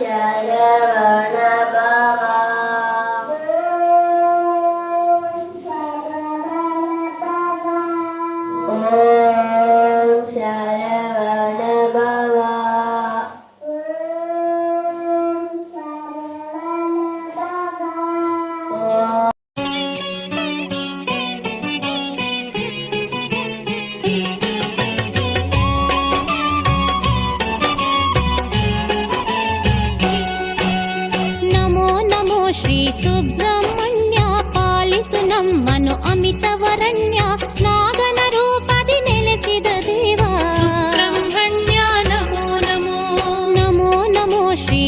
ಶರವಣ ಭವ. ಓಂ ಶರವಣ ಭವ. ನಮೋ ನಮೋ ಶ್ರೀ ಸುಬ್ರಹ್ಮಣ್ಯ, ಪಾಲಿಸು ನಮ್ಮನು ಅಮಿತವರಣ್ಯ, ನಾಗನ ರೂಪದಿ ನೆಲೆಸಿದ ದೇವ ಸುಬ್ರಹ್ಮಣ್ಯ ನಮೋ ನಮೋ. ನಮೋ ನಮೋ ಶ್ರೀ